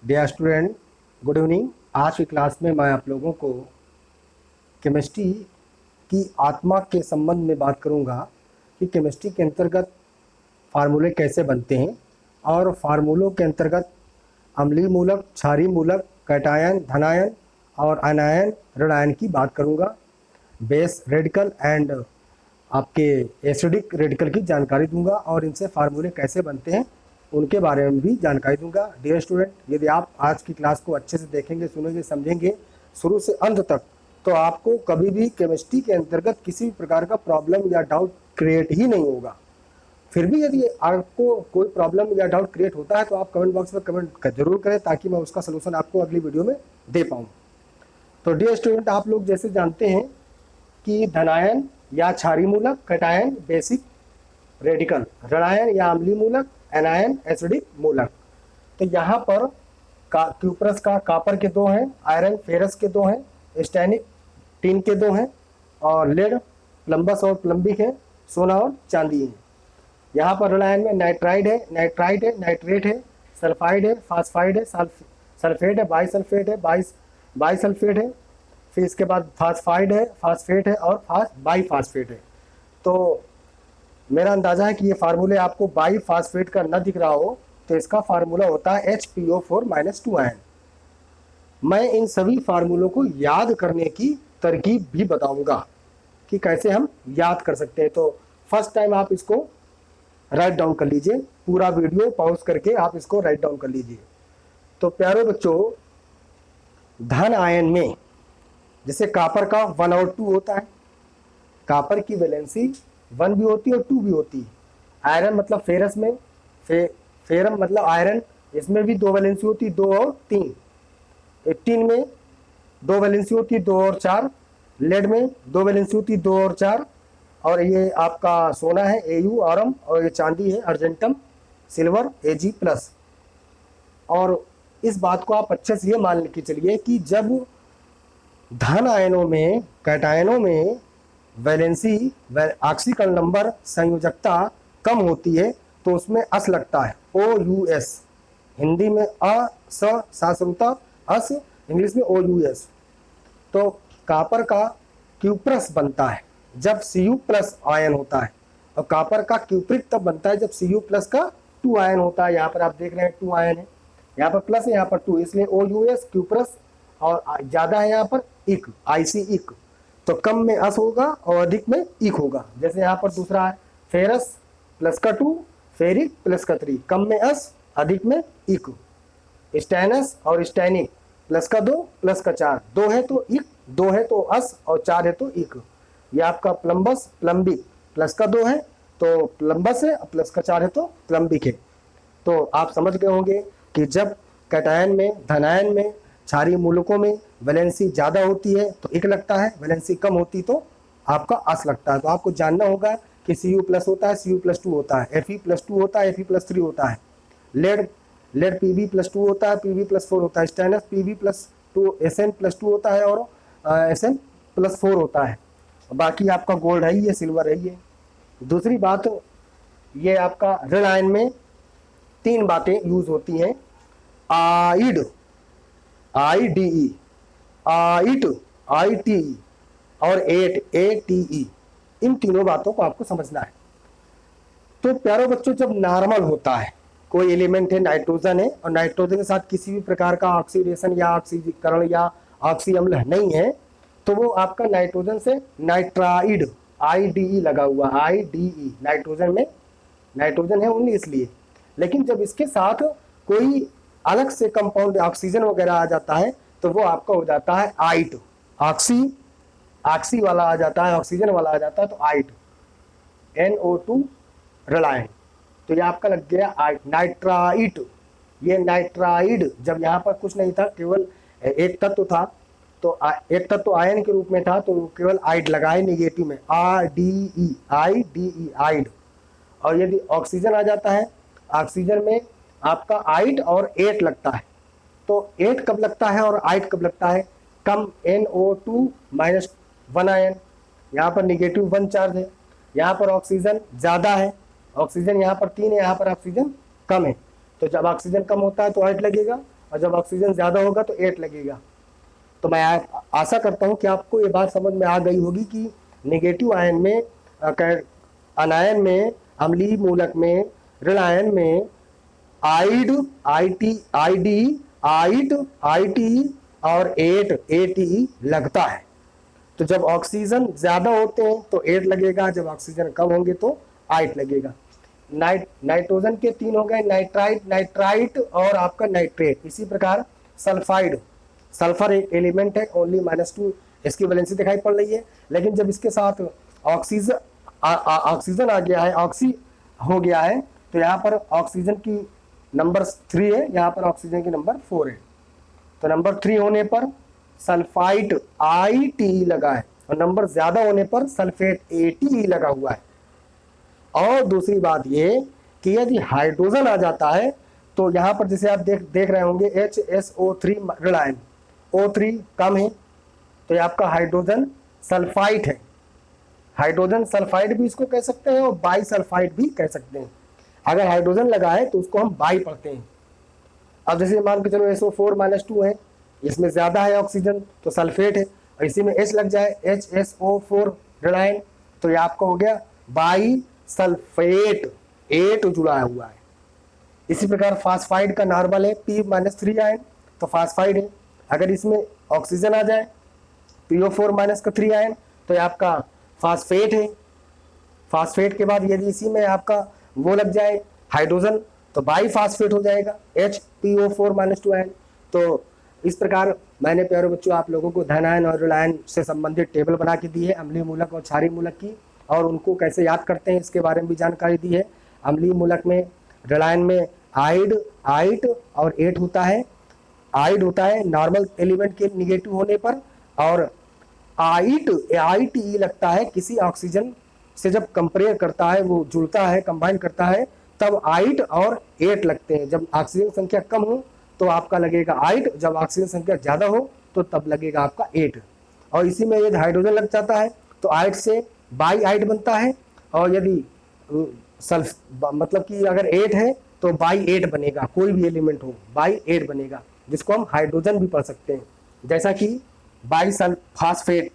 Dear student, good evening. आज की class में मैं आप लोगों को केमिस्ट्री की आत्मा के संबंध में बात करूंगा कि केमिस्ट्री के अंतर्गत फार्मूले कैसे बनते हैं और फार्मूलों के अंतर्गत अम्लीय मूलक, क्षारीय मूलक, कैटायन, धनायन और अनायन, ऋणायन की बात करूंगा। बेस रेडिकल एंड आपके एसिडिक रेडिकल की जानकारी दूंगा और इनसे फार्मूले कैसे बनते हैं उनके बारे में भी जानकारी दूंगा। डियर स्टूडेंट, यदि आप आज की क्लास को अच्छे से देखेंगे, सुनेंगे, समझेंगे शुरू से अंत तक, तो आपको कभी भी केमिस्ट्री के अंतर्गत किसी भी प्रकार का प्रॉब्लम या डाउट क्रिएट ही नहीं होगा। फिर भी यदि आपको कोई प्रॉब्लम या डाउट क्रिएट होता है तो आप कमेंट बॉक्स में कमेंट जरूर करें ताकि मैं उसका सलूशन आपको अगली वीडियो में दे पाऊँ। तो डियर स्टूडेंट, आप लोग जैसे जानते हैं कि धनायन या क्षारीय मूलक, कैटायन बेसिक रेडिकल, ऋणायन या अम्लीय मूलक, एनायन एसिडिक मूलक। तो यहाँ पर क्यूप्रस का कापर के दो हैं, आयरन फेरस के दो हैं, स्टैनिक टीन के दो हैं और लेड प्लम्बस और प्लम्बिक है, सोना और चांदी है। यहाँ पर ऋणायन में नाइट्राइड है, नाइट्राइट है, नाइट्रेट है, सल्फाइड है, फास्फाइड है, सल्फेट है, बाईसल्फेट है, बाईसल्फेट है, फिर इसके बाद फास्फाइड है, फास्फेट है और बाईफास्फेट है। तो मेरा अंदाजा है कि ये फार्मूले आपको बाई फास्फेट का न दिख रहा हो तो इसका फार्मूला होता है HPO4-2 आयन। मैं इन सभी फार्मूलों को याद करने की तरकीब भी बताऊंगा कि कैसे हम याद कर सकते हैं। तो फर्स्ट टाइम आप इसको राइट डाउन कर लीजिए, पूरा वीडियो पॉज करके आप इसको राइट डाउन कर लीजिए। तो प्यारे बच्चों, धन आयन में जैसे कापर का 1 और 2 होता है, कापर की वैलेंसी 1 भी होती है और 2 भी होती है। आयरन मतलब फेरस में फेरम मतलब आयरन, इसमें भी 2 वैलेंसी होती है, 2 और 3। टिन में 2 वैलेंसी होती है, 2 और 4। लेड में 2 वैलेंसी होती है, 2 और 4। और ये आपका सोना है AU ऑरम, और ये चांदी है अर्जेंटम, सिल्वर AG+। और इस बात को आप अच्छे से ये मान के चलिए कि जब धन आयनों में, कैटायनों में वैलेंसी ऑक्सीकरण नंबर संयोजकता कम होती है तो उसमें अस लगता है, OUS। हिंदी में साश्रुता अस, इंग्लिश में OUS। तो कापर का क्यूप्रस बनता है जब Cu+ आयन होता है, और कापर का क्यूप्रिक तब बनता है जब Cu+ का 2 आयन होता है। यहाँ पर आप देख रहे हैं 2 आयन है, यहाँ पर प्लस है, यहाँ पर 2, इसलिए OUS क्यूप्रस, और ज्यादा है यहाँ पर इक, IC इक। तो कम में अस होगा और अधिक में इक होगा। जैसे यहाँ पर दूसरा है फेरस प्लस का 2, फेरिक प्लस का 3, कम में अस अधिक में इक। स्टैनस और स्टैनिक प्लस का 2 प्लस का 4, 2 है तो इक, 2 है तो अस और 4 है तो इक। ये आपका प्लम्बस प्लम्बिक प्लस का 2 है तो प्लम्बस है, प्लस का 4 है तो प्लम्बिक है। तो आप समझ गए होंगे कि जब कैटायन में, धनायन में, क्षारीय मूलकों में वैलेंसी ज़्यादा होती है तो इक लगता है, वैलेंसी कम होती तो आपका अस लगता है। तो आपको जानना होगा कि Cu+ होता है, Cu+2 होता है, Fe+2 होता है, Fe+3 होता है। लेड Pb+2 होता है, Pb+4 होता है। स्टेनस Pb+2, Sn+2 होता है और Sn+4 होता है। बाकी आपका गोल्ड है, ये सिल्वर है। ये दूसरी बात, ये आपका ऋणायन में 3 बातें यूज होती हैं। आइड, IDE, आइट, ITE और ATE। इन तीनों बातों को आपको समझना है। तो प्यारे बच्चों, जब नॉर्मल होता है, कोई एलिमेंट है, नाइट्रोजन है, और नाइट्रोजन के साथ किसी भी प्रकार का ऑक्सीडेशन या ऑक्सीकरण या ऑक्सी अम्ल नहीं है, तो वो आपका नाइट्रोजन से नाइट्राइड, IDE लगा हुआ, IDE। नाइट्रोजन में नाइट्रोजन है ओनली इसलिए। लेकिन जब इसके साथ कोई अलग से कंपाउंड ऑक्सीजन वगैरह आ जाता है तो वो आपका हो जाता है आइट। ऑक्सी वाला आ जाता है, ऑक्सीजन वाला आ जाता है तो आइट, NO2 ऋणायन। तो ये आपका लग गया आइट, नाइट्राइट। ये नाइट्राइड, जब यहाँ पर कुछ नहीं था, केवल एक तत्व था, तो एक तत्व आयन के रूप में था, तो केवल आइड लगाए नेगेटिव में, IDE आइड। और यदि ऑक्सीजन आ जाता है, ऑक्सीजन में आपका आइट और 8 लगता है। तो 8 कब लगता है और आइट कब लगता है? कम NO2-1 आयन, यहाँ पर -1 चार्ज है, यहाँ पर ऑक्सीजन ज़्यादा है, ऑक्सीजन यहाँ पर 3 है, यहाँ पर ऑक्सीजन कम है। तो जब ऑक्सीजन कम होता है तो आइट लगेगा, और जब ऑक्सीजन ज़्यादा होगा तो 8 लगेगा। तो मैं आशा करता हूँ कि आपको ये बात समझ में आ गई होगी कि नेगेटिव आयन में अनायन में, अम्लीय मूलक में, ऋण आयन में आइड, आईटी और एटी लगता है। तो जब ऑक्सीजन ज़्यादा होते हैं तो 8 लगेगा, जब ऑक्सीजन कम होंगे तो 8 लगेगा। नाइट्रोजन के 3 हो गए, नाइट्राइट और आपका नाइट्रेट। इसी प्रकार सल्फाइड, सल्फर एक एलिमेंट है, ओनली -2 इसकी वैलेंसी दिखाई पड़ रही है। लेकिन जब इसके साथ ऑक्सीजन ऑक्सीजन आ गया है, ऑक्सी हो गया है, तो यहाँ पर ऑक्सीजन की नंबर 3 है, यहाँ पर ऑक्सीजन की नंबर 4 है। तो नंबर 3 होने पर सल्फाइट आईटी लगा है, और नंबर ज्यादा होने पर सल्फेट एटी लगा हुआ है। और दूसरी बात ये कि यदि हाइड्रोजन आ जाता है तो यहाँ पर जैसे आप देख रहे होंगे HSO3 ऋण आयन, O3 कम है, तो ये आपका हाइड्रोजन सल्फाइड है। हाइड्रोजन सल्फाइड भी इसको कह सकते हैं और बाई सल्फाइड भी कह सकते हैं। अगर हाइड्रोजन लगा है तो उसको हम बाई पढ़ते हैं। अब जैसे मान के चलो SO4-2 है, इसमें ज़्यादा है ऑक्सीजन तो सल्फेट है, और इसी में H लग जाए HSO4 ऋण आयन, तो ये आपका हो गया बाई सल्फेट, 8 जुड़ा हुआ है। इसी प्रकार फास्फाइड का नॉर्मल है P-3 आयन, तो फास्फाइड है। अगर इसमें ऑक्सीजन आ जाए PO4- का 3 आयन, तो ये आपका फास्फेट है। फास्फेट के बाद यदि इसी में आपका वो लग जाए हाइड्रोजन तो बाई फास्फेट हो जाएगा HPO4-2 आयन। तो इस प्रकार मैंने प्यारे बच्चों आप लोगों को धन आयन और ऋण आयन से संबंधित टेबल बना के दी है, अम्लीय मूलक और क्षारीय मूलक की, और उनको कैसे याद करते हैं इसके बारे में भी जानकारी दी है। अम्लीय मूलक में ऋण आयन में आइट और 8 होता है। आइड होता है नॉर्मल एलिमेंट के निगेटिव होने पर, और आइट ई लगता है किसी ऑक्सीजन से जब कंपेयर करता है, वो जुड़ता है, कंबाइन करता है, तब आइट और 8 लगते हैं। जब ऑक्सीजन संख्या कम हो तो आपका लगेगा आइट, जब ऑक्सीजन संख्या ज़्यादा हो तो तब लगेगा आपका 8। और इसी में यदि हाइड्रोजन लग जाता है तो आइट से बाई आइट बनता है, और यदि मतलब कि अगर 8 है तो बाई 8 बनेगा, कोई भी एलिमेंट हो बाई 8 बनेगा, जिसको हम हाइड्रोजन भी पढ़ सकते हैं। जैसा कि बाईफास्फेट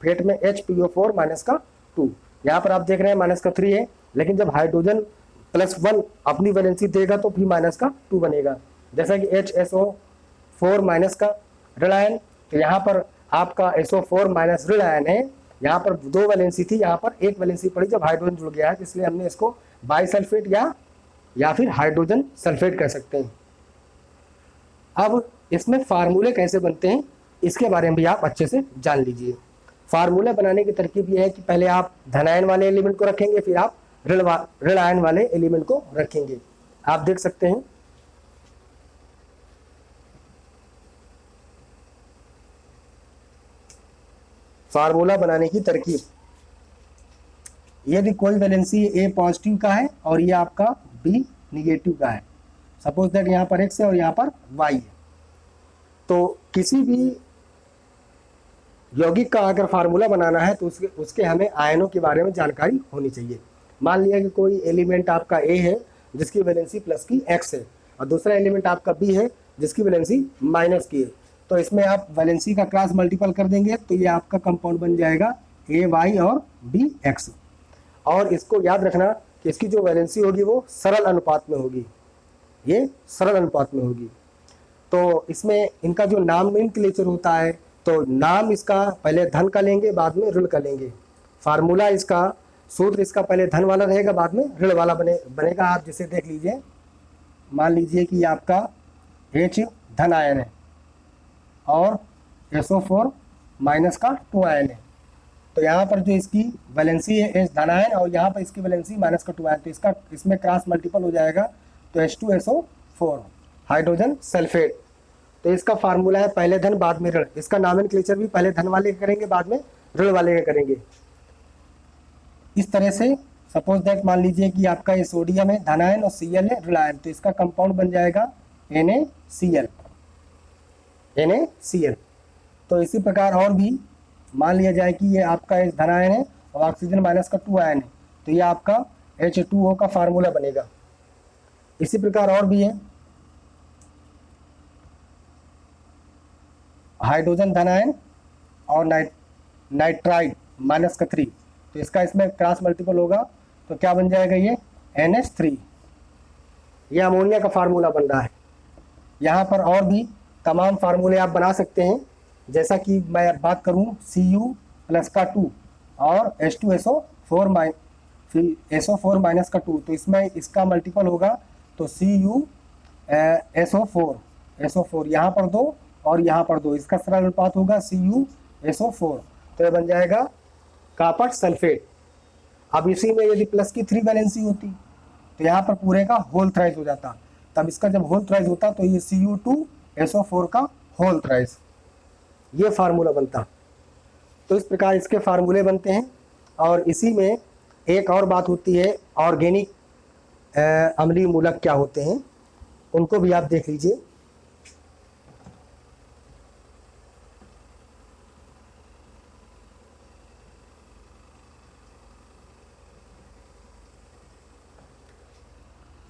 फेट में HPO4-2, यहाँ पर आप देख रहे हैं -3 है, लेकिन जब हाइड्रोजन +1 अपनी वैलेंसी देगा तो भी -2 बनेगा। जैसा कि HSO4- का ऋण आयन, तो यहाँ पर आपका SO4- ऋण आयन है, यहाँ पर 2 वैलेंसी थी, यहाँ पर 1 वैलेंसी पड़ी जब हाइड्रोजन जुड़ गया है, इसलिए हमने इसको बाईसल्फेट या फिर हाइड्रोजन सल्फेट कह सकते हैं। अब इसमें फार्मूले कैसे बनते हैं इसके बारे में भी आप अच्छे से जान लीजिए। फार्मूला बनाने की तरकीब यह है कि पहले आप धनायन वाले एलिमेंट को रखेंगे, फिर आप ऋण आयन वाले एलिमेंट को रखेंगे। आप देख सकते हैं फार्मूला बनाने की तरकीब। यदि कोई वैलेंसी A पॉजिटिव का है और ये आपका B निगेटिव का है, सपोज दैट यहाँ पर X है और यहाँ पर Y है, तो किसी भी यौगिक का अगर फार्मूला बनाना है तो उसके हमें आयनों के बारे में जानकारी होनी चाहिए। मान लिया कि कोई एलिमेंट आपका A है जिसकी वैलेंसी प्लस की X है, और दूसरा एलिमेंट आपका B है जिसकी वैलेंसी माइनस की है, तो इसमें आप वैलेंसी का क्रॉस मल्टीपल कर देंगे तो ये आपका कंपाउंड बन जाएगा AY और BX। और इसको याद रखना कि इसकी जो वैलेंसी होगी वो सरल अनुपात में होगी, ये सरल अनुपात में होगी। तो इसमें इनका जो नॉमेनक्लेचर होता है, तो नाम इसका पहले धन का लेंगे बाद में ऋण का लेंगे। फार्मूला इसका सूत्र इसका पहले धन वाला रहेगा बाद में ऋण वाला बनेगा। आप जिसे देख लीजिए, मान लीजिए कि आपका H धन आयन है और SO4- का 2 आयन है, तो यहाँ पर जो इसकी वैलेंसी है H धन आयन और यहाँ पर इसकी वैलेंसी माइनस का 2 आयन, तो इसमें क्रॉस मल्टीपल हो जाएगा, तो H2SO4 हाइड्रोजन सल्फेट। तो इसका फार्मूला है पहले धन बाद में ऋण। इसका नॉमेनक्लेचर भी पहले धन वाले का करेंगे बाद में ऋण वाले का करेंगे। इस तरह से सपोज दैट मान लीजिए कि आपका ये सोडियम है धन आयन और Cl है ऋण आयन, तो इसका कंपाउंड बन जाएगा NaCl। तो इसी प्रकार और भी मान लिया जाए कि ये आपका इस धन आयन है और ऑक्सीजन माइनस का 2 आयन है, तो ये आपका H2O का फार्मूला बनेगा। इसी प्रकार और भी है, हाइड्रोजन धन आयन और नाइट्राइड -3, तो इसका इसमें क्रॉस मल्टीपल होगा तो क्या बन जाएगा, ये NH3। ये अमोनिया का फार्मूला बन रहा है। यहाँ पर और भी तमाम फार्मूले आप बना सकते हैं, जैसा कि मैं बात करूँ Cu+2 और H2SO4 -2, तो इसमें इसका मल्टीपल होगा तो CuSO4 यहाँ पर 2 और यहाँ पर 2, इसका सरल अनुपात होगा CuSO4, तो ये बन जाएगा कॉपर सल्फेट। अब इसी में यदि प्लस की 3 वैलेंसी होती तो यहाँ पर पूरे का होल थ्राइस हो जाता, तब इसका जब होल थ्राइस होता तो ये Cu2SO4 का होल थ्राइस, ये फार्मूला बनता। तो इस प्रकार इसके फार्मूले बनते हैं। और इसी में एक और बात होती है, ऑर्गेनिक अम्लीय मूलक क्या होते हैं, उनको भी आप देख लीजिए।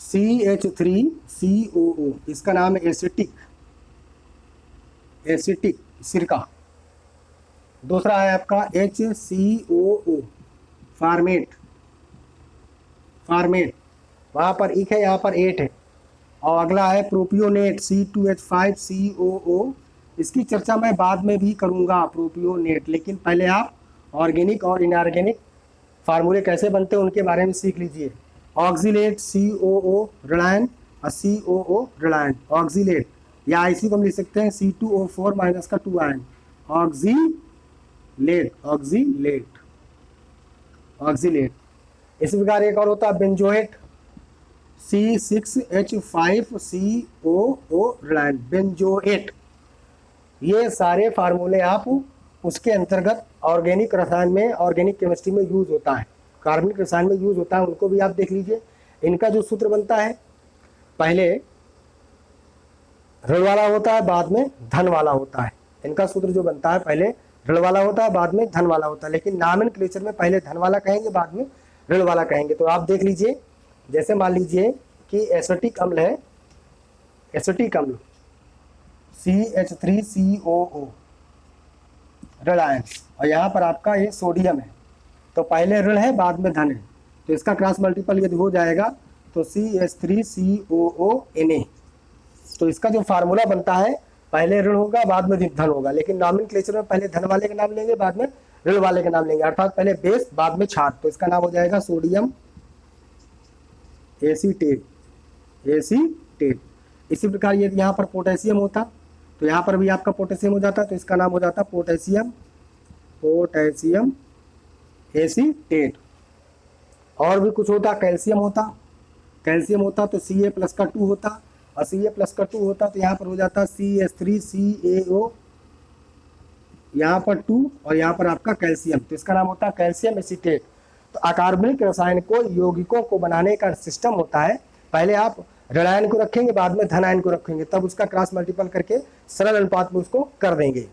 CH3COO, इसका नाम है एसिटिक सिरका। दूसरा है आपका HCOO फार्मेट, वहाँ पर एक है, यहाँ पर 8 है। और अगला है प्रोपियोनेट C2H5COO, इसकी चर्चा मैं बाद में भी करूँगा प्रोपियोनेट, लेकिन पहले आप ऑर्गेनिक और इनऑर्गेनिक फार्मूले कैसे बनते हैं उनके बारे में सीख लीजिए। ऑक्सीलेट COO ऋणायन और COO ऋणायन, ऑक्सीलेट, या इसी को हम लिख सकते हैं C2O4 माइनस का 2 आयन, ऑक्सीलेट। इसी प्रकार एक और होता है बेंजोएट C6H5COO ऋणायन, बेंजोएट। ये सारे फार्मूले आप उसके अंतर्गत ऑर्गेनिक रसायन में, ऑर्गेनिक केमिस्ट्री में यूज होता है, कार्बनिक रसायन में यूज होता है, उनको भी आप देख लीजिए। इनका जो सूत्र बनता है, पहले ऋण वाला होता है, बाद में धन वाला होता है। इनका सूत्र जो बनता है, पहले ऋण वाला होता है, बाद में धन वाला होता है, लेकिन नॉमेनक्लेचर में पहले धन वाला कहेंगे, बाद में ऋण वाला कहेंगे। तो आप देख लीजिए, जैसे मान लीजिए कि एसिटिक अम्ल है, एसिटिक अम्ल CH3COO ऋण आयन, और यहाँ पर आपका ये सोडियम है, तो पहले ऋण है, बाद में धन है, तो इसका क्रॉस मल्टीपल यदि हो जाएगा तो CH3COO Na। तो इसका जो फार्मूला बनता है, पहले ऋण होगा, बाद में धन होगा, लेकिन नॉमेनक्लेचर में पहले धन वाले का नाम लेंगे, बाद में ऋण वाले का नाम लेंगे, अर्थात पहले बेस बाद में छात्र, तो इसका नाम हो जाएगा सोडियम एसीटेट। इसी प्रकार ये यहाँ पर पोटेशियम होता तो यहाँ पर भी आपका पोटेशियम हो जाता, तो इसका नाम हो जाता पोटेशियम एसीटेट। और भी कुछ होता, कैल्शियम होता तो Ca+2 होता, और Ca+2 होता तो यहाँ पर हो जाता CH3CaO, यहाँ पर 2 और यहाँ पर आपका कैल्शियम, तो इसका नाम होता है कैल्शियम एसीटेट। तो अकार्बनिक रसायन को, यौगिकों को बनाने का सिस्टम होता है, पहले आप ऋण आयन को रखेंगे, बाद में धन आयन को रखेंगे, तब उसका क्रॉस मल्टीपल करके सरल अनुपात में उसको कर देंगे।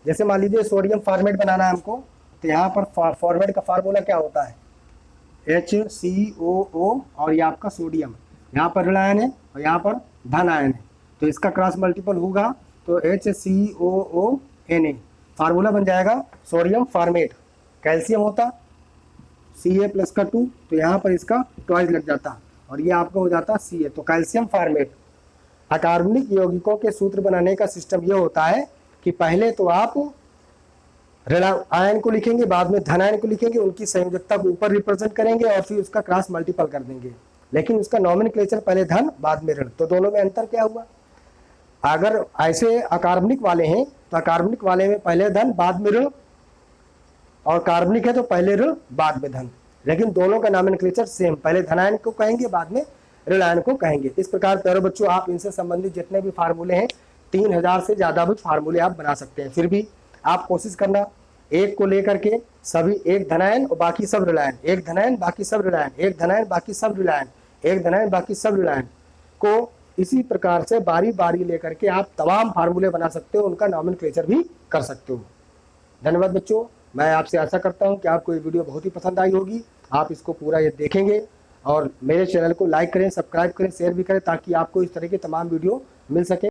जैसे मान लीजिए सोडियम फॉर्मेट बनाना है हमको, तो यहाँ पर फॉर्मेट का फार्मूला क्या होता है, HCOO और ये आपका सोडियम, यहाँ पर ऋण आयन है और यहाँ पर धन आयन है, तो इसका क्रॉस मल्टीपल होगा तो HCOO Na, फार्मूला बन जाएगा सोडियम फॉर्मेट। कैल्शियम होता Ca+2, तो यहाँ पर इसका ट्वाइस लग जाता और ये आपका हो जाता Ca, तो कैल्शियम फॉर्मेट। अकार्बनिक यौगिकों के सूत्र बनाने का सिस्टम ये होता है कि पहले तो आप ऋण आयन को लिखेंगे, बाद में धन आयन को लिखेंगे, उनकी संयोजकता को ऊपर रिप्रेजेंट करेंगे और फिर उसका क्रॉस मल्टीपल कर देंगे, लेकिन उसका नॉमेनक्लेचर पहले धन बाद में ऋण, तो दोनों में अंतर क्या हुआ। अगर ऐसे अकार्बनिक वाले हैं तो अकार्बनिक वाले में पहले धन बाद में ऋण, और कार्बनिक है तो पहले ऋण बाद में धन, लेकिन दोनों का नॉमेनक्लेचर सेम, पहले धन आयन को कहेंगे, बाद में ऋण आयन को कहेंगे। इस प्रकार प्यारे बच्चों, आप इनसे संबंधित जितने भी फार्मूले हैं, 3000 से ज़्यादा भी फार्मूले आप बना सकते हैं। फिर भी आप कोशिश करना, एक को लेकर के सभी, एक धनायन और बाकी सब ऋणायन, एक धनायन बाकी सब ऋणायन, एक धनायन बाकी सब ऋणायन, एक धनायन बाकी सब ऋणायन को इसी प्रकार से बारी बारी लेकर के आप तमाम फार्मूले बना सकते हो, उनका नॉमेनक्लेचर भी कर सकते हो। धन्यवाद बच्चों, मैं आपसे आशा करता हूं कि आपको ये वीडियो बहुत ही पसंद आई होगी, आप इसको पूरा ये देखेंगे और मेरे चैनल को लाइक करें, सब्सक्राइब करें, शेयर भी करें, ताकि आपको इस तरह के तमाम वीडियो मिल सके।